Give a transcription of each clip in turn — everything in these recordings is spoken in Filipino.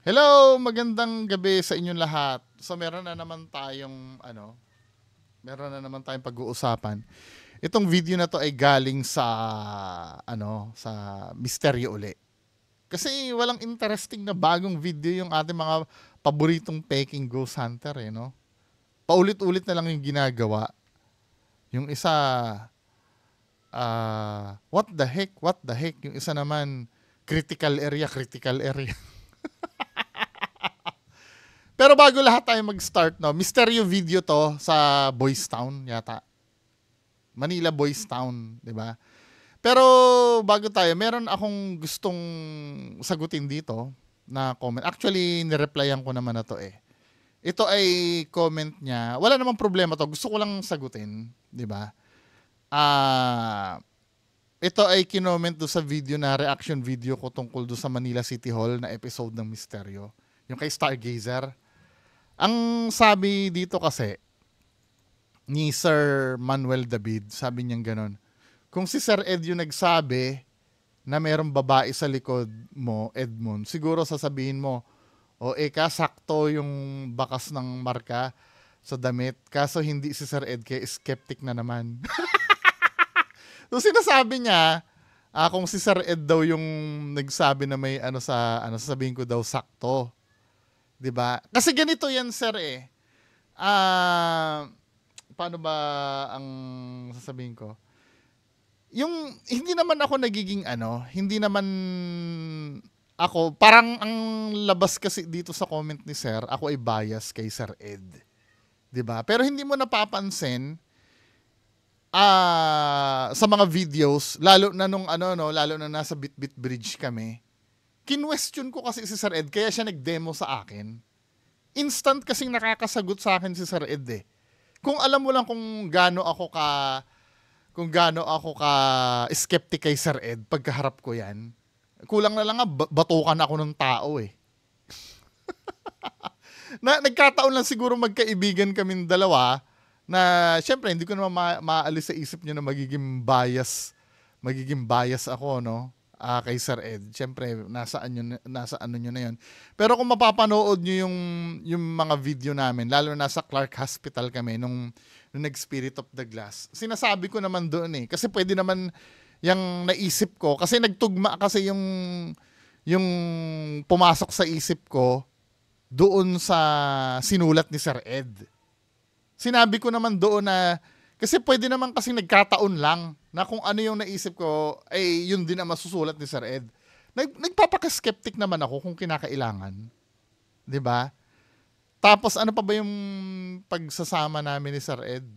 Hello, magandang gabi sa inyong lahat. So meron na naman tayong pag-uusapan. Itong video na to ay galing sa sa misteryo uli. Kasi walang interesting na bagong video yung ating mga paboritong peking ghost hunter no. Paulit-ulit na lang yung ginagawa. Yung isa what the heck, yung isa naman critical area. Pero bago lahat tayo mag-start, no, misteryo video to sa Boys Town yata. Manila Boys Town, di ba? Pero bago tayo, meron akong gustong sagutin dito na comment. Actually, nireplyan ko naman na to eh. Ito ay comment niya. Wala namang problema to. Gusto ko lang sagutin, di ba? Ito ay kinoment do sa video na reaction video ko tungkol do sa Manila City Hall na episode ng misteryo. Yung kay Stargazer. Ang sabi dito kasi ni Sir Manuel David, sabi niya ganon. Kung si Sir Ed yung nagsabi na mayroong babae sa likod mo, Edmond, siguro sasabihin mo, sakto yung bakas ng marka sa damit. Kaso hindi si Sir Ed, kaya skeptic na naman. So sinasabi niya, kung si Sir Ed daw yung nagsabi na may sasabihin ko daw sakto. 'Di ba? Kasi ganito 'yan, sir eh. Paano ba ang sasabihin ko? Yung hindi naman ako nagiging hindi naman ako parang ang labas kasi dito sa comment ni sir, ako ay bias kay Sir Ed. 'Di ba? Pero hindi mo napapansin sa mga videos, lalo na lalo na nasa Bitbit Bridge kami. Kinwestiyon ko kasi si Sir Ed, kaya siya nag-demo sa akin. Instant kasing nakakasagot sa akin si Sir Ed eh. Kung alam mo lang kung gaano ako ka skeptic kay Sir Ed pagkaharap ko yan, kulang na lang batukan ako ng tao eh. Nagkataon lang siguro magkaibigan kaming dalawa na syempre hindi ko naman maalis sa isip niyo na magiging bias ako, no? Kay Sir Ed. Siyempre, nasa ano nyo na yun. Pero kung mapapanood nyo yung mga video namin, lalo na sa Clark Hospital kami, nung nag-Spirit of the Glass, sinasabi ko naman doon eh. Kasi pwede naman yung naisip ko. Kasi nagtugma kasi yung pumasok sa isip ko doon sa sinulat ni Sir Ed. Sinabi ko naman doon na kasi pwede naman kasi nagkataon lang na kung ano yung naisip ko, ay yun din ang masusulat ni Sir Ed. Nagpapaka-skeptic naman ako kung kinakailangan. 'Di ba? Tapos ano pa ba yung pagsasama namin ni Sir Ed?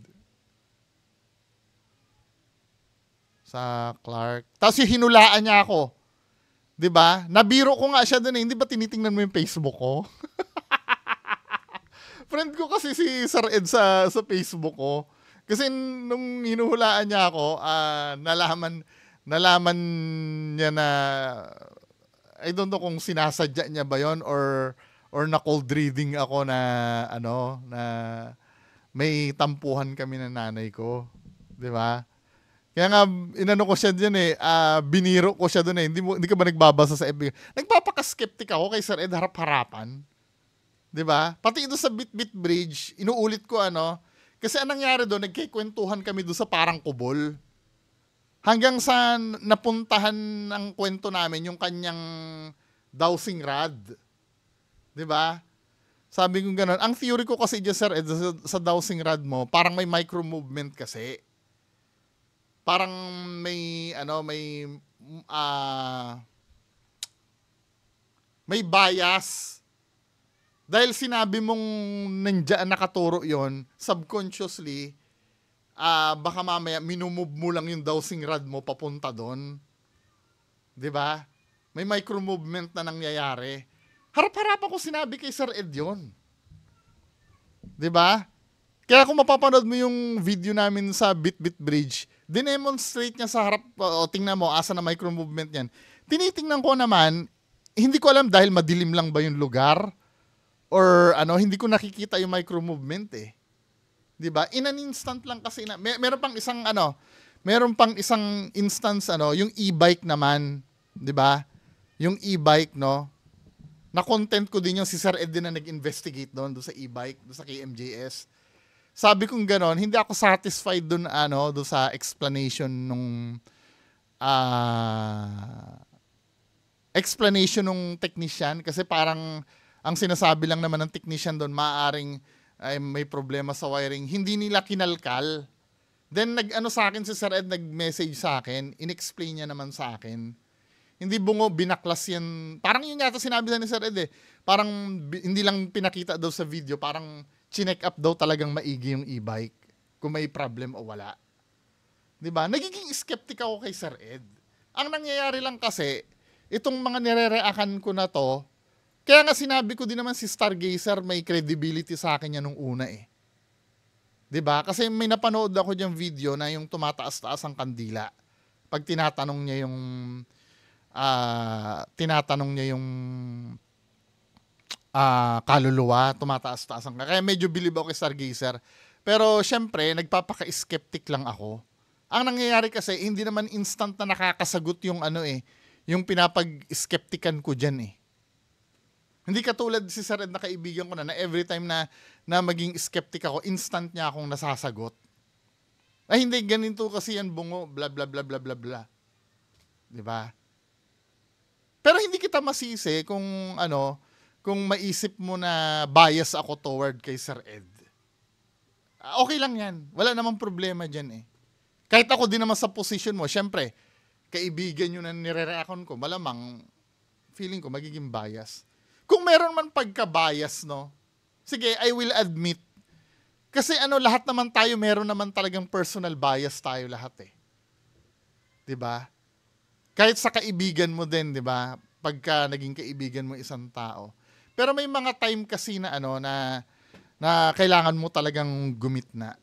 Sa Clark. Tapos yung hinulaan niya ako. 'Di ba? Nabiro ko nga siya doon eh. Hindi ba tinitingnan mo yung Facebook ko? Friend ko kasi si Sir Ed sa Facebook ko. Kasi nung hinuhulaan niya ako, nalaman niya na I don't know kung sinasadya niya ba yon or na cold reading ako na na may tampuhan kami ng nanay ko, 'di ba? Kaya nga inano ko siya diyan eh, biniro ko siya doon eh. Hindi ka ba nagbabasa sa FB? Nagpapaka-skeptic ako kay Sir Ed harap-harapan. 'Di ba? Pati ito sa Bitbit Bridge, inuulit ko kasi anong nangyari doon, nagkikwentuhan kami doon sa parang kubol. Hanggang sa napuntahan ng kwento namin yung kanyang dowsing rod. 'Di ba? Sabi ko gano'n. Ang theory ko kasi dyan, Sir Ed, sa dowsing rod mo, parang may micro movement kasi. Parang may bias. Dahil sinabi mong nandiyan nakaturo yon, subconsciously, baka mamaya minumove mo lang yung dowsing rod mo papunta doon. 'Di ba? May micro movement na nangyayari. Harap-harap ako sinabi kay Sir Ed yon. 'Di ba? Kaya kung mapapanood mo yung video namin sa Bitbit Bridge, dinemonstrate niya sa harap, tingnan mo, asa na micro movement yan. Tinitingnan ko naman, hindi ko alam dahil madilim lang ba yung lugar, or hindi ko nakikita yung micro movement eh. 'Di ba? In an instant lang kasi meron pang isang instance yung e-bike naman, 'di ba? Yung e-bike Na content ko din yung si Sir Ed din na nag-investigate doon sa e-bike, doon sa KMJS. Sabi kong ganon, hindi ako satisfied doon doon sa explanation nung explanation nung technician kasi parang ang sinasabi lang naman ng technician doon maaring ay may problema sa wiring. Hindi nila kinalkal. Then nag-ano sa akin si Sir Ed, nag-message sa akin, in-explain niya naman sa akin. Hindi bungo binaklas yan. Parang yun yata sinabi ni Sir Ed eh. Parang hindi lang pinakita daw sa video, parang chinek up daw talagang maigi yung e-bike kung may problem o wala. 'Di ba? Nagiging skeptic ako kay Sir Ed. Ang nangyayari lang kasi, itong mga nire-reaction ko na to, kaya nga sinabi ko din naman si Stargazer may credibility sa akin yan nung una eh. 'Di ba? Kasi may napanood ako diyang video na yung tumataas-taas ang kandila. Pag tinatanong niya yung kaluluwa, tumataas-taas ang kaya medyo believe ako kay Stargazer. Pero syempre, nagpapaka-skeptic lang ako. Ang nangyayari kasi, hindi naman instant na nakakasagot yung yung pinapag-skeptican ko dyan eh. Hindi katulad si Sir Ed na kaibigan ko na every time na maging skeptic ako, instant niya akong nasasagot. Ay hindi, ganito kasi yan bungo, bla bla bla bla bla bla. Diba? Pero hindi kita masisi kung kung maisip mo na bias ako toward kay Sir Ed. Okay lang yan. Wala namang problema dyan eh. Kahit ako din naman sa position mo, syempre, kaibigan nyo na nire-reaction ko, malamang feeling ko magiging bias. Kung meron man pagka-bias, no? Sige, I will admit. Kasi lahat naman tayo, meron naman talagang personal bias tayo lahat eh. 'Di ba? Kahit sa kaibigan mo din, 'di ba? Pagka naging kaibigan mo isang tao. Pero may mga time kasi na na kailangan mo talagang gumitna.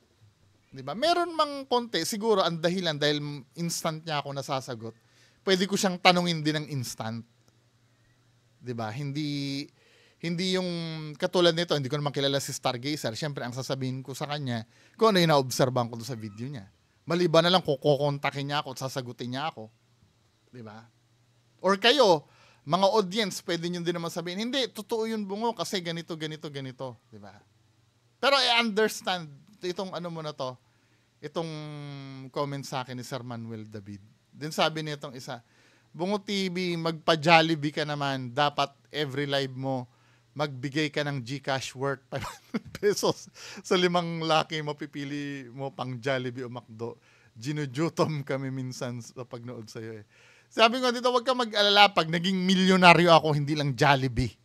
'Di ba? Meron mang konti, siguro ang dahilan dahil instant niya ako nasasagot. Pwede ko siyang tanungin din ng instant. 'Di ba? Hindi yung katulad nito, hindi ko naman kilala si Stargazer. Siyempre, ang sasabihin ko sa kanya, kung ano yung na-obserban ko sa video niya. Maliban na lang kung kukontakin niya ako at sasagutin niya ako. 'Di ba? Or kayo, mga audience, pwede nyo din naman sabihin, hindi, totoo yun bungo kasi ganito, ganito, ganito. 'Di ba? Pero I understand itong mo na to, itong comment sa akin ni Sir Manuel David. Din sabi niya itong isa, Bungo TV, magpa-Jollibee ka naman. Dapat every live mo, magbigay ka ng GCash worth 500 pesos. Sa 5 laki, mapipili mo pang Jollibee o McDo. Ginujutom kami minsan sa pagnood sa'yo eh. Sabi ko dito, wag ka mag-alala. Pag naging milyonaryo ako, hindi lang Jollibee.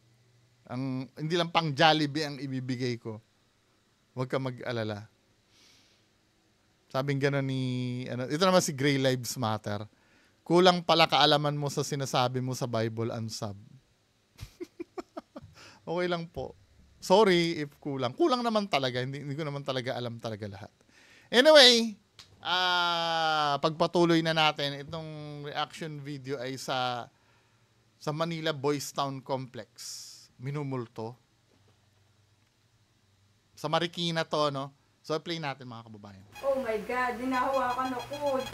Hindi lang pang Jollibee ang ibibigay ko. Wag ka mag-alala. Sabing gano'n ito naman si Grey Lives Matter. Kulang pala kaalaman mo sa sinasabi mo sa Bible unsub. Okay lang po. Sorry if kulang. Kulang naman talaga. Hindi ko naman talaga alam talaga lahat. Anyway, pagpatuloy na natin. Itong reaction video ay sa Manila Boys Town Complex. Minumulto. Sa Marikina to, no? So, play natin mga kababayan. Oh my God, dinahawakan ako.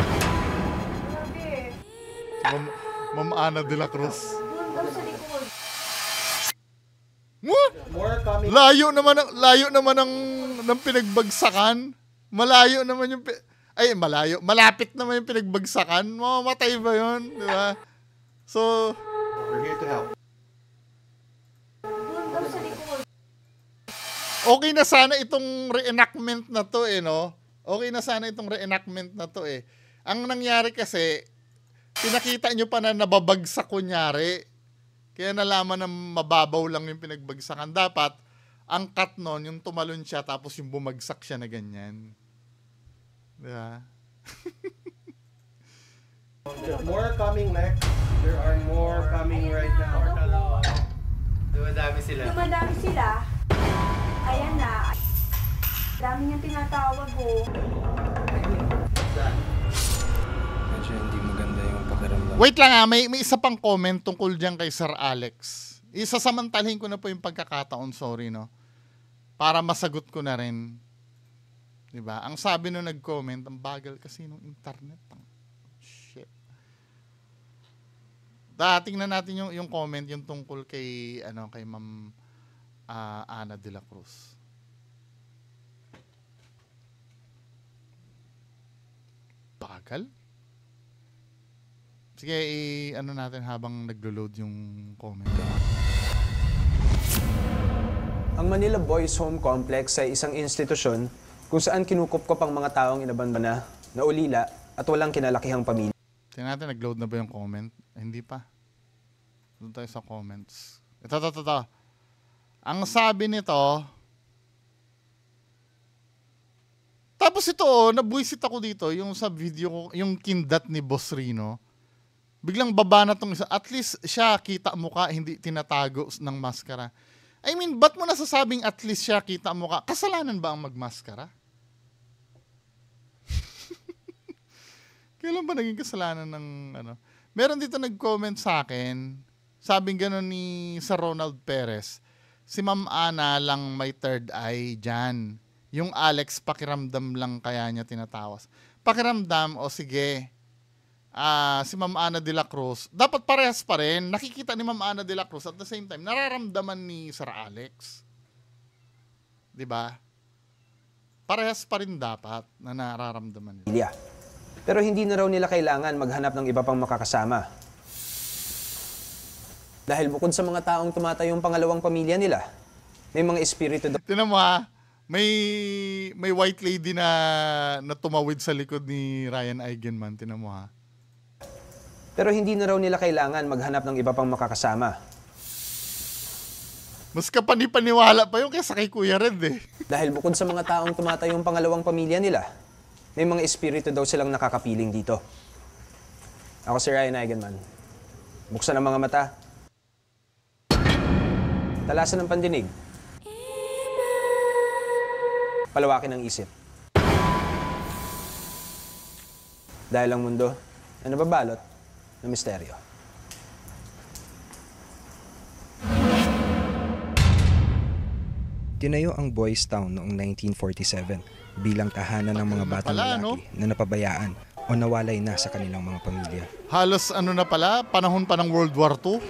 Grabe. Ma'am Ana de la Cruz. Doon daw sa likod. Layo naman ng pinagbagsakan. Malayo naman yung malayo. Malapit naman yung pinagbagsakan. Mamamatay ba 'yon, di ba? So, we're here to help. Doon daw sa likod. Okay na sana itong reenactment na to no? Okay na sana itong reenactment na to Ang nangyari kasi, pinakita nyo pa na nababagsak kunyari. Kaya nalaman na mababaw lang yung pinagbagsakan. Dapat, ang cut nun, yung tumalon siya, tapos yung bumagsak siya na ganyan. Diba? More coming next. There are more coming right now. Dumadami sila. Dumadami sila. Ayan na. Dami niyang tinatawag Medyo hindi maganda yung pakiramdam. Wait lang may isa pang comment tungkol dyan kay Sir Alex. Isasamantalhin ko na po yung pagkakataon, sorry no. Para masagot ko na rin. Diba? Ang sabi nung nag-comment, ang bagal kasi nung internet. Shit. Tingnan natin yung comment yung tungkol kay kay Ma'am Ana de la Cruz. Bagal. Sige, natin habang naglo-load yung comment. Ang Manila Boys Home Complex ay isang institusyon kung saan kinukupkop ang mga taong inabandona, naulila at walang kinalakihang pamilya. Tingnan natin, nag-load na ba yung comment? Hindi pa. Doon tayo sa comments. Ito. Ang sabi nito, tapos ito, nabuisit ako dito, yung sa video ko, yung kindat ni Boss Rino. Biglang baba na tong isa. At least siya kita mukha, hindi tinatago ng maskara. I mean, ba't mo nasasabing at least siya kita mukha? Kasalanan ba ang magmaskara? Kailan ba naging kasalanan ng Meron dito nag-comment sa akin, sabing gano'n ni Sir Ronald Perez, si Ma'am Ana lang may third eye dyan. Yung Alex, pakiramdam lang kaya niya tinatawas. Pakiramdam, o sige, si Ma'am Ana de la Cruz, dapat parehas pa rin. Nakikita ni Ma'am Ana de la Cruz at the same time, nararamdaman ni Sir Alex. Diba? Parehas pa rin dapat na nararamdaman nila. Pero hindi na raw nila kailangan maghanap ng iba pang makakasama. Dahil bukod sa mga taong tumatayong pangalawang pamilya nila, may mga espiritu daw. Tinan mo may white lady na tumawid sa likod ni Ryan Eigenman. Tinan mo Pero hindi na raw nila kailangan maghanap ng iba pang makakasama. Mas kapani-paniwala pa yung kaysa kay Kuya Red Dahil bukod sa mga taong tumatayong pangalawang pamilya nila, may mga espiritu daw silang nakakapiling dito. Ako si Ryan Eigenman. Buksan ang mga mata. Talasan ng pandinig. Palawakin ang isip. Dahil ang mundo ay nababalot ng misteryo. Tinayo ang Boys Town noong 1947 bilang tahanan ng mga batang lalaki na napabayaan o nawalay na sa kanilang mga pamilya. Halos na pala, panahon pa ng World War II.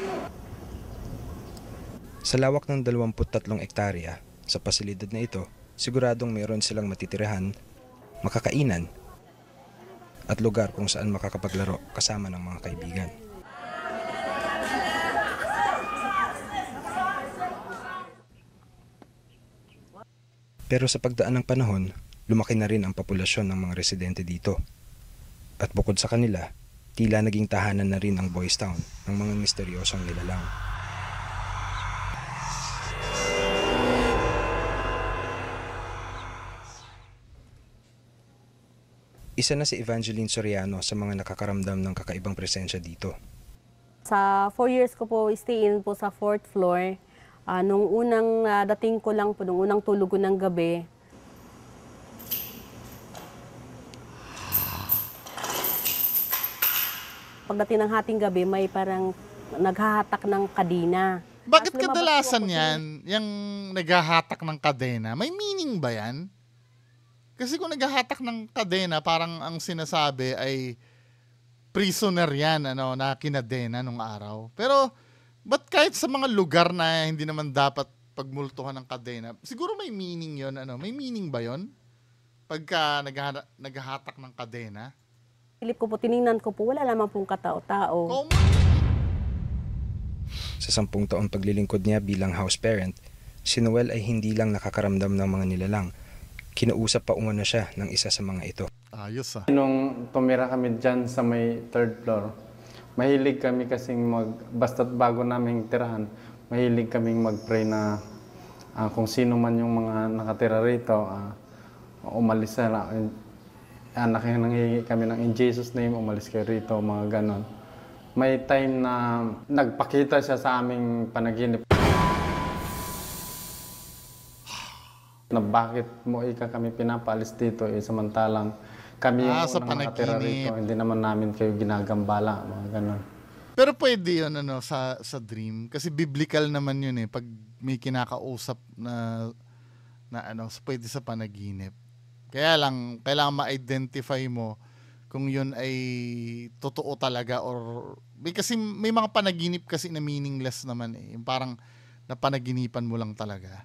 Sa lawak ng 23 ektarya, sa pasilidad na ito, siguradong mayroon silang matitirahan, makakainan, at lugar kung saan makakapaglaro kasama ng mga kaibigan. Pero sa pagdaan ng panahon, lumaki na rin ang populasyon ng mga residente dito. At bukod sa kanila, tila naging tahanan na rin ang Boys Town ng mga misteryosong nilalang. Isa na si Evangeline Soriano sa mga nakakaramdam ng kakaibang presensya dito. Sa 4 years ko po stay in po sa 4th floor, nung unang dating ko lang po, nung unang tulog ko ng gabi, pagdating ng hating gabi, may parang naghahatak ng kadena. Bakit Tapos lumabas kadalasan po ako yan, yung naghahatak ng kadena? May meaning ba yan? Kasi kung naghahatak ng kadena, parang ang sinasabi ay prisoner yan, na kinadena nung araw. Pero, ba't kahit sa mga lugar na hindi naman dapat pagmultuhan ng kadena, siguro may meaning yon, may meaning ba yon? Pagka naghahatak ng kadena? Silip ko po, tiningnan ko po, wala naman pong katao-tao. Common. Sa 10 taon paglilingkod niya bilang house parent, si Noel ay hindi lang nakakaramdam ng mga nilalang. Kinausap pa umano siya ng isa sa mga ito. Ayos Nung tumira kami dyan sa may 3rd floor, mahilig kami kasing basta't bago naming tirahan, mahilig kaming mag-pray na kung sino man yung mga nakatira rito, umalis na. Nanghihingi kami ng in Jesus name, umalis kayo rito, mga ganon. May time na nagpakita siya sa aming panaginip na bakit mo kami pinapaalis dito, samantalang kami yung sa unang nakatira rito, hindi naman namin kayo ginagambala, mga ganon. Pero pwede yun sa dream, kasi biblical naman yun pag may kinakausap na pwede sa panaginip. Kaya lang, kailangan ma-identify mo kung yun ay totoo talaga or Kasi may mga panaginip kasi na meaningless naman eh. Yung parang napanaginipan mo lang talaga.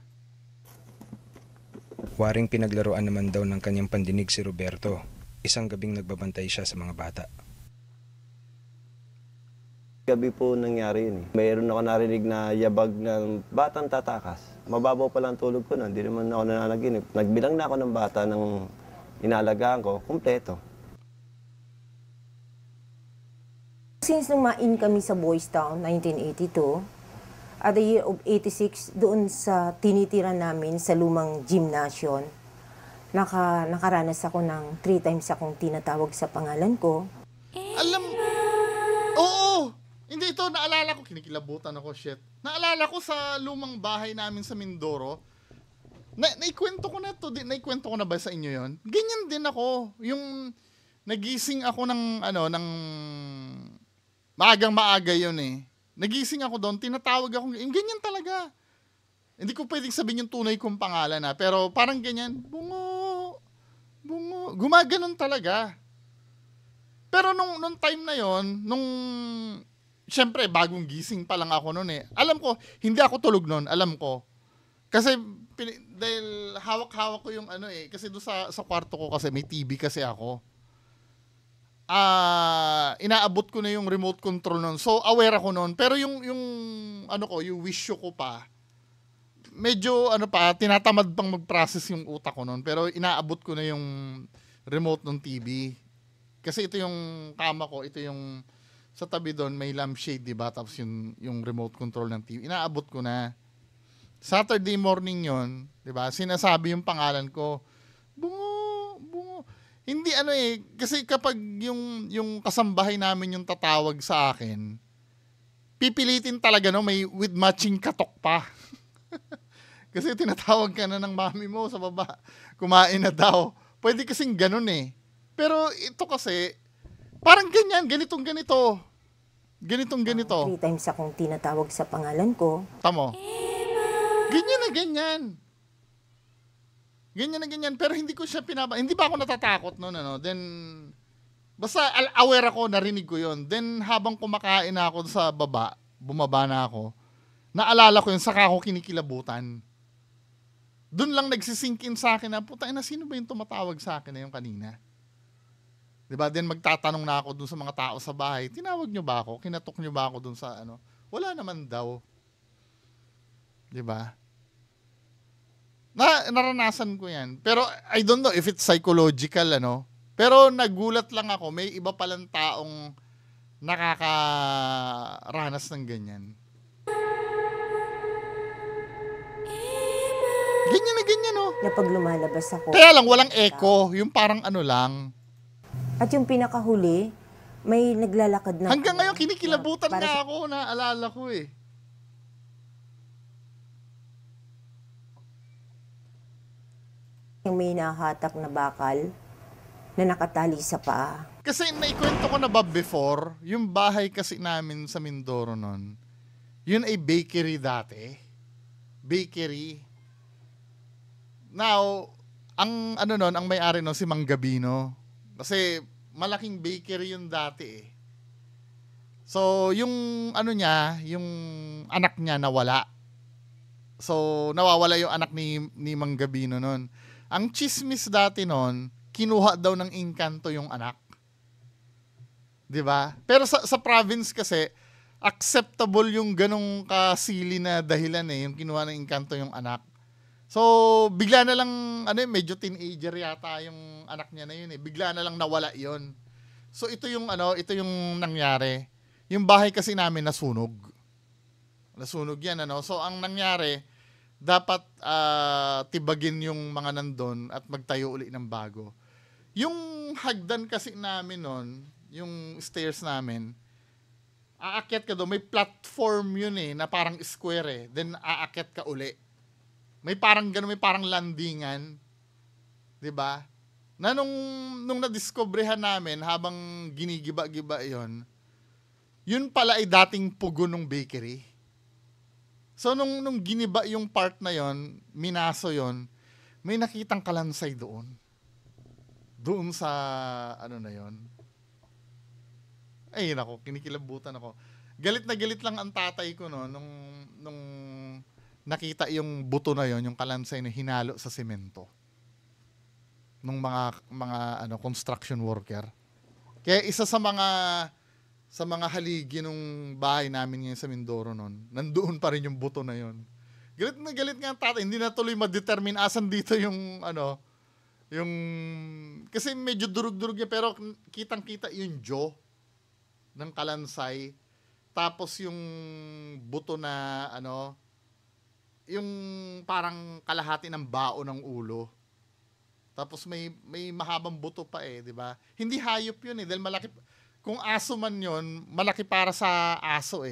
Waring pinaglaruan naman daw ng kanyang pandinig si Roberto. Isang gabing nagbabantay siya sa mga bata. Gabi po nangyari yun eh. Mayroon ako narinig na yabag ng batang tatakas. Mababaw pa lang tulog ko na, hindi naman ako nananaginip. Nagbilang na ako ng bata ng inalagaan ko, kumpleto. Since nung ma-in kami sa Boys Town, 1982, at the year of 86, doon sa tinitira namin sa lumang gymnasium, nakaranas ako ng 3 times akong tinatawag sa pangalan ko. Alam, oo! Hindi, ito, naalala ko, kinikilabutan ako, shit. Naalala ko sa lumang bahay namin sa Mindoro, naikwento ko na to, naikwento ko na ba sa inyo yon? Ganyan din ako, yung nagising ako ng, maagang-maaga yun eh. Nagising ako doon, tinatawag ako, ganyan talaga. Hindi ko pwedeng sabihin yung tunay kong pangalan na, pero parang ganyan, bungo, gumaganon talaga. Pero nung time na yon, syempre, bagong gising pa lang ako noon eh. Alam ko, hindi ako tulog noon, alam ko. Kasi, dahil hawak-hawak ko yung kasi doon sa kwarto ko kasi, may TV kasi ako. Inaabot ko na yung remote control noon. So, aware ako noon. Pero yung wisyo ko pa, medyo, tinatamad pang mag-process yung utak ko noon. Pero, inaabot ko na yung remote ng TV. Kasi ito yung kama ko, ito yung sa tabi doon may lampshade, 'di ba? Tapos yung remote control ng TV. Inaabot ko na. Saturday morning 'yon, 'di ba? Sinasabi yung pangalan ko. Bungo. Hindi kasi kapag yung kasambahay namin yung tatawag sa akin, pipilitin talaga may with matching katok pa. Kasi tinatawag ka na ng mami mo sa baba, kumain na daw. Pwede kasing ganun eh. Pero ito kasi, parang ganyan, ganito. 3 times akong tinatawag sa pangalan ko. Tamo. Ganyan na ganyan. Ganyan na ganyan. Pero hindi ko siya hindi pa ako natatakot noon, Then, basta aware ako, narinig ko yon. Then, habang kumakain na ako sa baba, bumaba na ako, naalala ko yun, saka ako kinikilabutan. Doon lang nagsisinkin sa akin na, puta na, sino ba yung tumatawag sa akin na yung kanina? Diba? Then magtatanong na ako dun sa mga tao sa bahay, tinawag nyo ba ako? Kinatok nyo ba ako dun sa Wala naman daw. Diba? Naranasan ko yan. Pero I don't know if it's psychological, Pero nagulat lang ako, may iba palang taong nakakaranas ng ganyan. Ganyan na ganyan, Na pag lumalabas ako. Kaya lang, walang echo. Yung parang lang. At yung pinakahuli, may naglalakad na. Hanggang ngayon, kinikilabutan na ako, naalala ko eh. Yung may nahatak na bakal na nakatali sa paa. Kasi naikwento ko na ba before, yung bahay kasi namin sa Mindoro nun, yun ay bakery dati. Bakery. Now, ang ang may-ari nun si Mang Gabino. Kasi malaking bakery yun dati eh. So, yung yung anak niya nawala. So, nawawala yung anak ni Mang Gabino nun. Ang chismis dati nun, kinuha daw ng engkanto yung anak. 'Di ba? Pero sa province kasi, acceptable yung ganong kasili na dahilan eh, yung kinuha ng engkanto yung anak. So, bigla na lang, medyo teenager yata yung anak niya na yun eh. Bigla na lang nawala yon. So, ito yung nangyari. Yung bahay kasi namin nasunog. Nasunog yan, So, ang nangyari, dapat tibagin yung mga nandun at magtayo uli ng bago. Yung hagdan kasi namin nun, yung stairs namin, aakyat ka doon, may platform yun eh, na parang square eh. Then, aakyat ka uli. May parang gano'n, may parang landingan. 'Di ba? Na nung nadiskobrehan namin habang ginigiba-giba 'yon, yun pala ay dating pugo ng bakery. So nung giniba yung part na 'yon, minaso 'yon, may nakitang kalansay doon. Doon sa na 'yon. Ay, nako, kinikilabutan ako. Galit na galit lang ang tatay ko no nung nakita yung buto na yon, yung kalansay na hinalo sa semento. Nung mga construction worker. Kaya isa sa mga haligi nung bahay namin ngayon sa Mindoro noon, nandoon pa rin yung buto na yon. Galit na galit nga ang tatay, hindi na tuloy ma-determine asan dito yung yung kasi medyo durug-durug niya pero kitang-kita yung jaw ng kalansay. Tapos yung buto na yung parang kalahati ng bao ng ulo. Tapos may mahabang buto pa di ba? Hindi hayop yun dahil malaki. Kung aso man yun, malaki para sa aso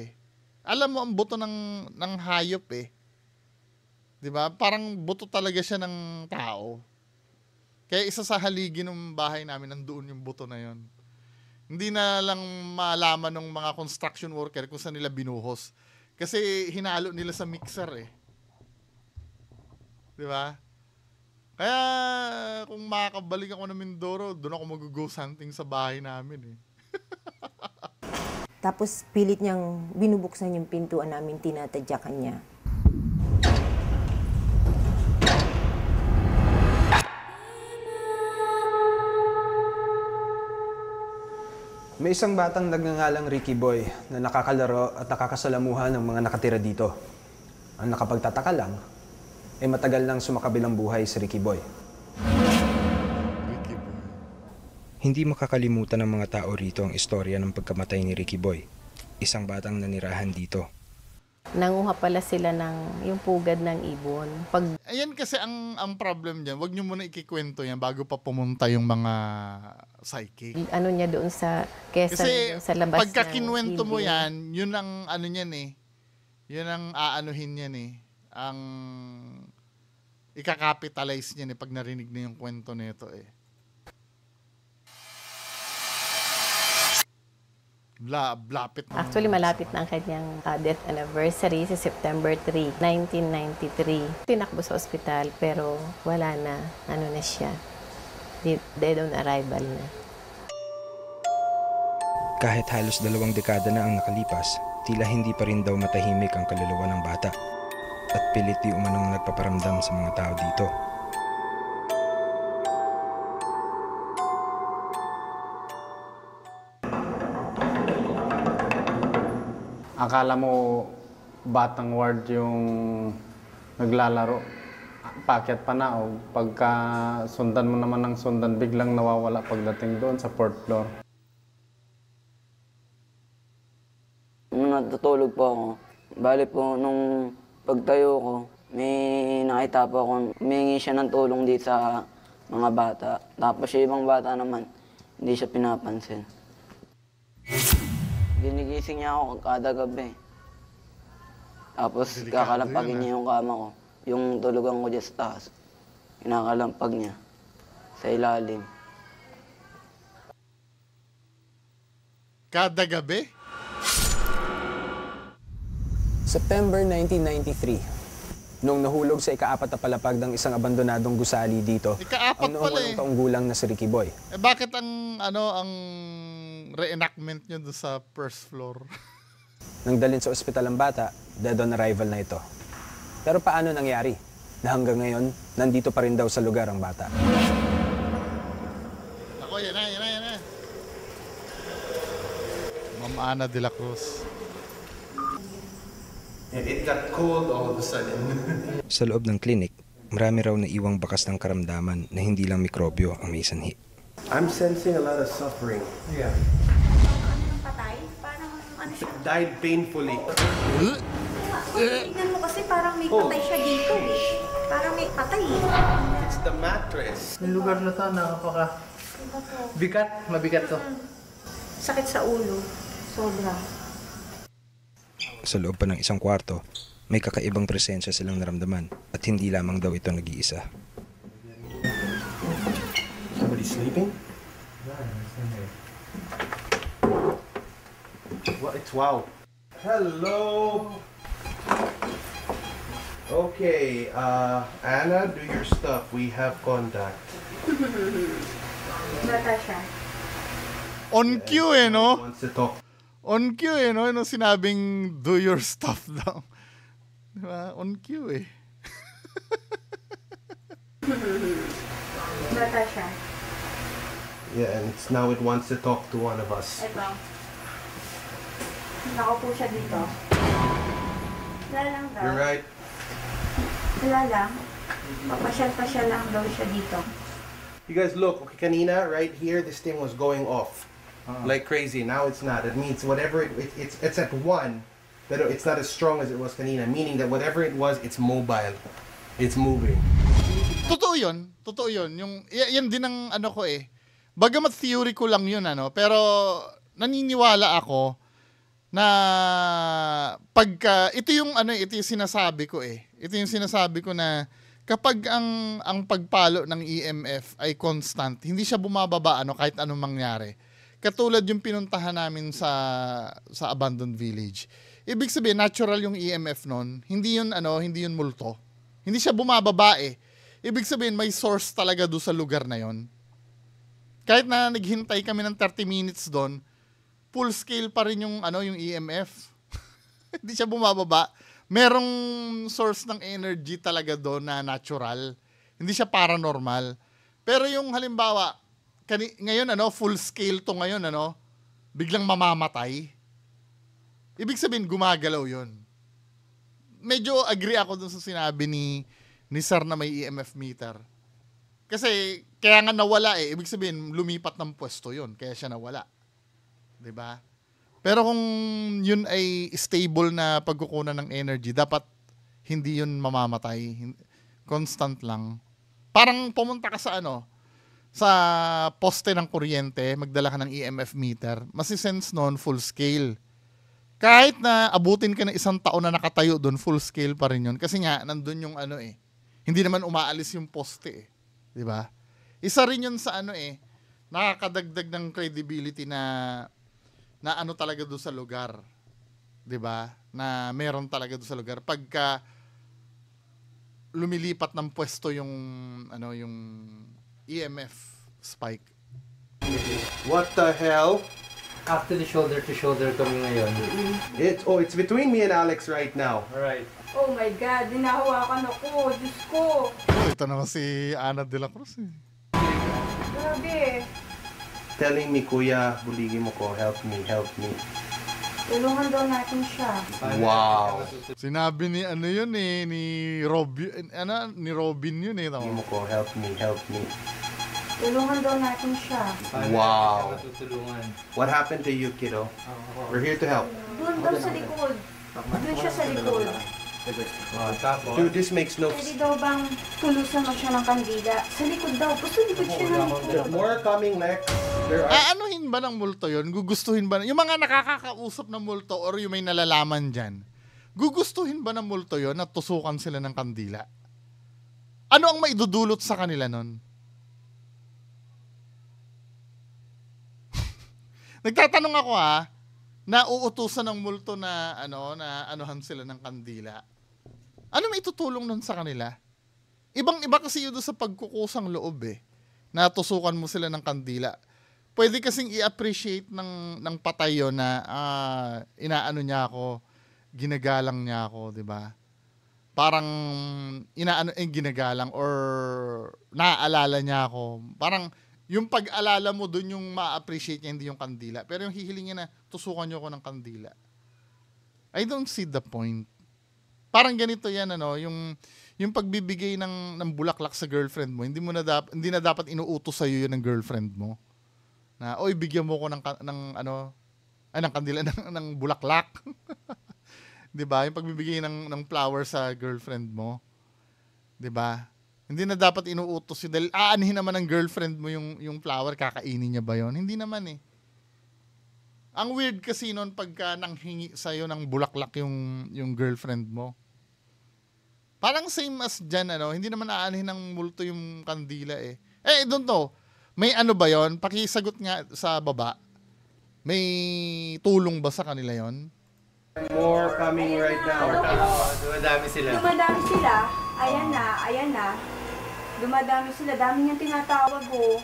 Alam mo ang buto ng hayop 'Di ba? Parang buto talaga siya ng tao. Kaya isa sa haligi ng bahay namin, nandoon yung buto na yon. Hindi na lang malaman ng mga construction worker kung saan nila binuhos. Kasi hinalo nila sa mixer 'Di ba? Kaya kung makakabalik ako ng Mindoro, doon ako mag-ghost hunting sa bahay namin Tapos pilit niyang binubuksan yung pintuan namin, tinatadyakan niya. May isang batang nagngangalang Ricky Boy na nakakalaro at nakakasalamuhan ng mga nakatira dito. Ang nakapagtataka lang, matagal nang sumakabilang buhay si Ricky Boy. Hindi makakalimutan ng mga tao rito ang istorya ng pagkamatay ni Ricky Boy, isang batang nanirahan dito. Nanguha pala sila ng yung pugad ng ibon. Ayan kasi ang problem diyan, wag niyo muna ikikwento yan bago pa pumunta yung mga psychic. Ano niya doon sa kesa kasi sa labas pagka ng kinuwento mo building. yan, yun ang ano niyan Yun ang aanuhin yan Ang ikakapitalize niyan pag narinig na yung kwento nito Lapit na. Actually, malapit na ang kanyang death anniversary sa September 3, 1993. Tinakbo sa ospital pero wala na, na siya. Dead on arrival na. Kahit halos 2 dekada na ang nakalipas, tila hindi pa rin daw matahimik ang kaluluwa ng bata. At pilit di umanong nagpaparamdam sa mga tao dito. Akala mo batang ward yung naglalaro. Pakyat pa na o pagka sundan mo naman ng sundan, biglang nawawala pagdating doon sa 4th floor. Nung natutulog po ako, bali po nung pagtayo ko, may nakita po ako, humingi siya ng tulong dito sa mga bata. Tapos yung ibang bata naman, hindi siya pinapansin. Ginigising niya ako kada gabi. Tapos kakalampagin niya yung kama ko. Yung tulugan ko dyan sa taas. Kinakalampag niya sa ilalim. Kada gabi? September 1993, nung nahulog sa ika-4 na palapag ng isang abandonadong gusali dito, Ika-4 ang noong 8 taong gulang na si Ricky Boy. Bakit ang reenactment nyo doon sa first floor? Nang dalhin sa ospital ang bata, dead on arrival na ito. Pero paano nangyari na hanggang ngayon, nandito pa rin daw sa lugar ang bata? Ako, yan na. Ma'am Ana de la Cruz. It got cold all of a sudden. Sa loob ng klinik, marami raw na iwang bakas ng karamdaman na hindi lang mikrobyo ang may sanhi. I'm sensing a lot of suffering. Yeah. Patay? Parang ano siya? Died painfully. Tingnan mo kasi parang may patay siya dito Parang may patay It's the mattress. Yung lugar na to, nakapaka bigat, mabigat to. Sakit sa ulo. Sobra. Sa loob pa ng isang kwarto, may kakaibang presensya silang naramdaman at hindi lamang daw ito nag-iisa. Somebody sleeping? It's wow. Hello. Okay, Anna, do your stuff. We have contact. Natasha. On cue eh, no? Wants to talk. On cue eh, no? Nung sinabing do your stuff daw. Diba? On cue eh. Natasha. Yeah, and now it wants to talk to one of us. Ito. Nakaupo siya dito. Wala lang daw. You're right. Wala lang. Papasyal-pasyal lang daw siya dito. You guys look, okay, kanina, right here, this thing was going off like crazy. Now it's not. It means whatever it's at 1, but it's not as strong as it was kanina. Meaning that whatever it was, it's mobile. It's moving. Totoo yun. Totoo yun. Yan din ang ano ko eh. Bagamat theory ko lang yun, ano, pero naniniwala ako na pagka, ito yung sinasabi ko eh. Ito yung sinasabi ko na kapag ang pagpalo ng EMF ay constant, hindi siya bumababa kahit anong mangyari. Katulad yung pinuntahan namin sa abandoned village. Ibig sabihin natural yung EMF noon, hindi yun multo. Hindi siya bumababa eh. Ibig sabihin may source talaga do sa lugar na yon. Kahit na naghintay kami ng 30 minutes doon, full scale pa rin yung EMF. Hindi siya bumababa. Merong source ng energy talaga doon na natural. Hindi siya paranormal. Pero yung halimbawa, ngayon full scale to ngayon, biglang mamamatay. Ibig sabihin gumagalaw 'yon. Medyo agree ako dun sa sinabi ni Sir na may EMF meter. Kasi kaya nga nawala eh. Ibig sabihin lumipat ng pwesto 'yon, kaya siya nawala. 'Di ba? Pero kung yun ay stable na pagkukunan ng energy, dapat hindi yun mamamatay. Constant lang. Parang pumunta ka sa sa poste ng kuryente, magdala ka ng EMF meter, masisense noon full scale. Kahit na abutin ka ng 1 taon na nakatayo doon, full scale pa rin yun. Kasi nga, nandun yung hindi naman umaalis yung poste eh. 'Di ba? Isa rin yun sa nakakadagdag ng credibility na talaga doon sa lugar. 'Di ba? Na meron talaga doon sa lugar pagka lumilipat ng pwesto yung yung EMF spike. What the hell? Actually, shoulder to shoulder kami ngayon. It's between me and Alex right now. Alright. Oh my God, dinahawakan ako. Diyos ko. Ito naman si Ana de la Cruz eh. Grabe. Telling me, Kuya, buligi mo ko, help me. Tulungan daw natin siya. Wow. Sinabi ni yun eh, ni Robin, ni Robin yun eh. Buligi mo ko, help me. Tulungan daw natin siya. Wow. Tutulungan. What happened to you, kiddo? We're here to help. Doon daw sa likod. Doon siya sa likod. Dude, this makes no Pwede daw bang tulusan mo siya ng kandila? Sa likod daw. Basta likod siya ng likod. There's more coming next. There are... Aanuhin ba ng multo yun? Gugustuhin ba? Yung mga nakakakausap ng multo or yung may nalalaman dyan, gugustuhin ba ng multo yun na tusukan sila ng kandila? Ano ang maidudulot sa kanila nun? Nagtatanong ako na uutusan ng multo na na anuhan sila ng kandila. Ano may tutulong nun sa kanila? Ibang-iba kasi yun sa pagkukusang loob eh. Na tusukan mo sila ng kandila. Pwede kasing i-appreciate ng patay yun na inaano niya ako, ginagalang niya ako, di ba? Parang ginagalang or naaalala niya ako. Parang yung pag-alala mo doon yung ma-appreciate niya, hindi yung kandila. Pero yung hihilingin na tusukan niyo ako ng kandila. I don't see the point. Parang ganito yan, yung pagbibigay ng bulaklak sa girlfriend mo, hindi na dapat inuutos sa iyo yun ng girlfriend mo. Na, oy, bigyan mo ko ng kandila ng bulaklak. 'Di ba? Yung pagbibigay ng flower sa girlfriend mo. 'Di ba? Hindi na dapat inuutos yun dahil aanhin naman ng girlfriend mo yung flower, kakainin niya ba yon? Hindi naman eh. Ang weird kasi noon pagka nanghingi sa'yo ng bulaklak yung girlfriend mo. Parang same as dyan, hindi naman aanhin ng multo yung kandila eh. I don't know. May ba yon? Pakisagot nga sa baba. May tulong ba sa kanila yon? More coming right now. Dumadami sila. Ayan na. Dumadami sila. Dami niyang tinatawag oh.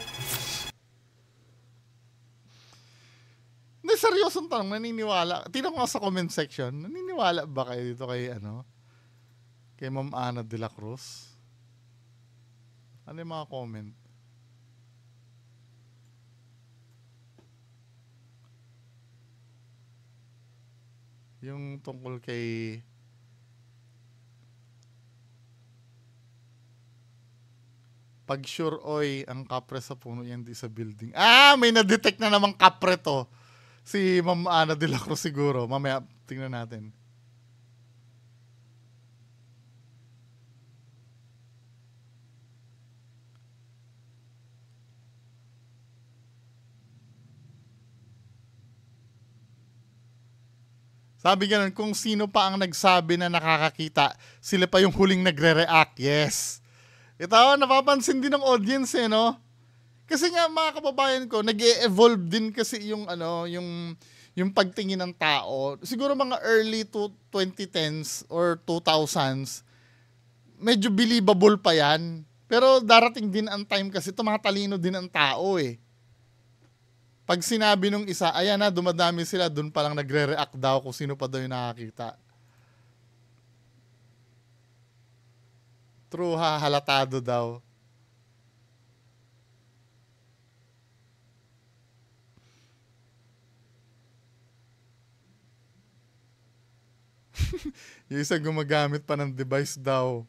seryosong tanong, naniniwala. Tingnan ko nga sa comment section, naniniwala ba kayo dito kay kay Ma'am Ana de la Cruz? Ano yung mga comment? Yung tungkol kay pag sure oy ang kapre sa puno yan di sa building. May na-detect na namang kapre to. Si Ma'am Ana de la Cruz siguro. Mamaya tingnan natin. Sabi ganun, kung sino pa ang nagsabi na nakakakita, sila pa yung huling nagre-react. Yes. Ito, napapansin din ng audience no? Kasi nga mga kababayan ko, nag-e-evolve din kasi yung yung pagtingin ng tao. Siguro mga early 2010s or 2000s, medyo believable pa yan. Pero darating din ang time kasi tumatalino din ang tao eh. Pag sinabi nung isa, ayan na, dumadami sila, dun palang nagre-react daw kung sino pa daw yung nakakita. True ha, halatado daw. Yung isa gumagamit pa ng device daw,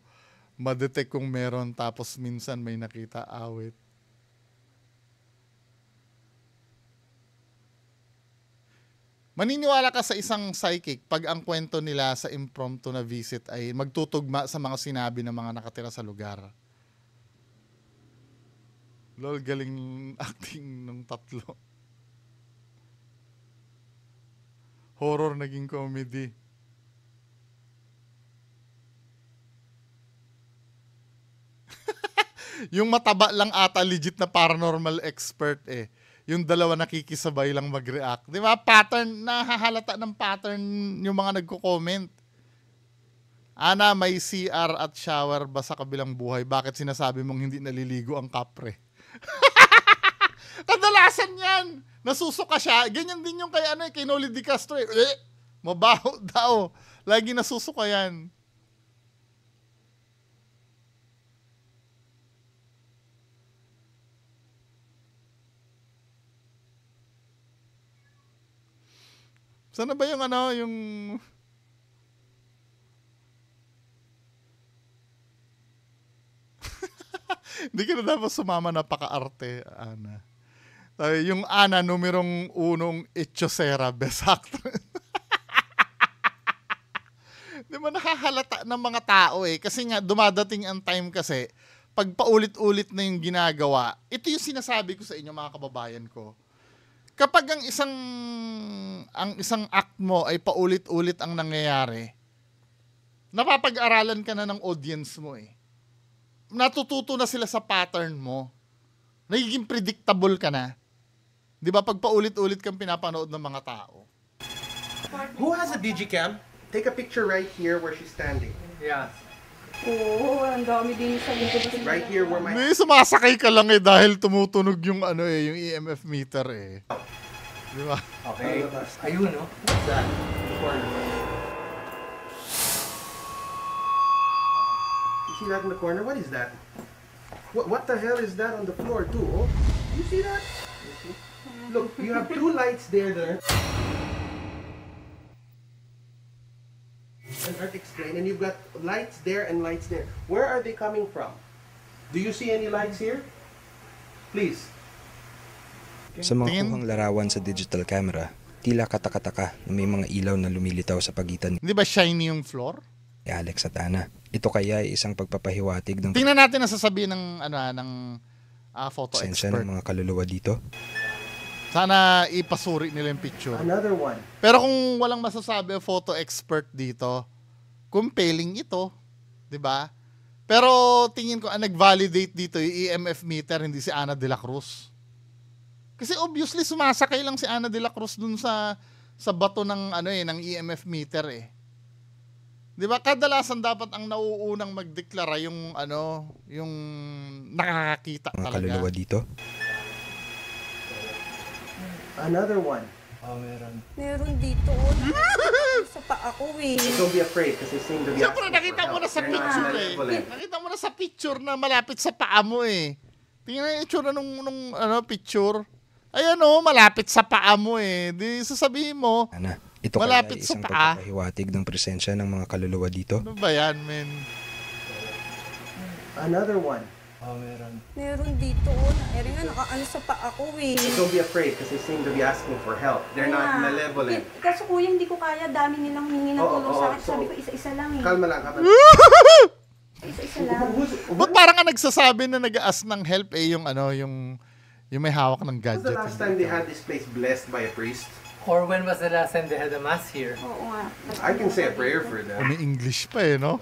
ma-detect kung meron, tapos minsan may nakita awit. Maniniwala ka sa isang psychic pag ang kwento nila sa impromptu na visit ay magtutugma sa mga sinabi ng mga nakatira sa lugar. Lol, galing acting ng tatlo. Horror naging comedy. Yung mataba lang ata legit na paranormal expert eh. Yung dalawa nakikisabay lang mag-react. Di ba? Pattern, nahahalata ng pattern yung mga nagko-comment. Ana, may CR at shower ba sa kabilang buhay? Bakit sinasabi mong hindi naliligo ang kapre? Kadalasan yan. Nasusuka siya. Ganyan din yung kay, kay Noli Di Castro. Mabaho daw. Lagi nasusuka yan. Sana ba yung yung hindi ka na dapat sumama, napaka-arte, Ana. Yung Ana, numerong 1, Echosera, best actress. Di ba nakahalata ng mga tao eh. Kasi nga, dumadating ang time kasi, pag paulit-ulit na yung ginagawa, ito yung sinasabi ko sa inyo mga kababayan ko. Kapag ang isang act mo ay paulit-ulit ang nangyayari, napapag-aralan ka na ng audience mo eh. Natututo na sila sa pattern mo. Nagiging predictable ka na. Di ba? Pag paulit-ulit kang pinapanood ng mga tao. Who has a digicam? Take a picture right here where she's standing. Yeah. Oo, ang dami din sa likod. Right here where my... May sumasakay ka lang eh dahil tumutunog yung yung EMF meter eh. Di ba? Okay. Ayun, no? What's that? You see that in the corner? What is that? What the hell is that on the floor too? Oh, you see that? Look, you have 2 lights there that are... And Art explained, and you've got lights there and lights there. Where are they coming from? Do you see any lights here? Please. Sa mga kuhang larawan sa digital camera, tila katakataka na may mga ilaw na lumilitaw sa pagitan Hindi ba shiny yung floor? ni Alex at Ana. Ito kaya ay isang pagpapahiwatig ng Tingnan natin ang sasabihin ng photo pasensya expert. ng mga kaluluwa dito. Sana ipasuri nila yung picture. Another one. Pero kung walang masasabi ang photo expert dito, compelling ito, 'di ba? Pero tingin ko ang nag-validate dito yung EMF meter, hindi si Ana de la Cruz. Kasi obviously sumasakay lang si Ana de la Cruz dun sa bato ng ng EMF meter eh. 'Di ba? Kadalasan dapat ang nauunang magdeklara yung yung nakakakita Mga talaga. kaluluwa dito. Another one. meron. Meron dito. Sa paa ko eh. Don't be afraid because they seem to be Siyempre, asking for nakita mo help. na sa They're not picture eh. malevolent. Nakita mo na sa picture na malapit sa paa mo eh. Tingnan yung itsura nung picture. Ayan o, malapit sa paa mo eh. Di sasabihin mo, Ana, ito kaya malapit ay sa isang paa. pagpapahiwatig ng presensya ng mga kaluluwa dito? Ano ba yan, men? Another one. Meron. Meron dito. Meron nga nakaano sa paa ko eh. Don't be afraid because they seem to be asking for help. They're not malevolent. Kasi kuya, hindi ko kaya. Dami nilang hingi ng tulong sa akin. Sabi ko, isa-isa lang eh. Kalma lang, kalma. Isa-isa lang. Ba't parang ka nagsasabi na nag-aas ng help eh, yung may hawak ng When's the gadget. last time they had this place blessed by a priest? Or when was the last time they had a mass here? Oo nga. I can say a prayer for them. May English pa eh, no?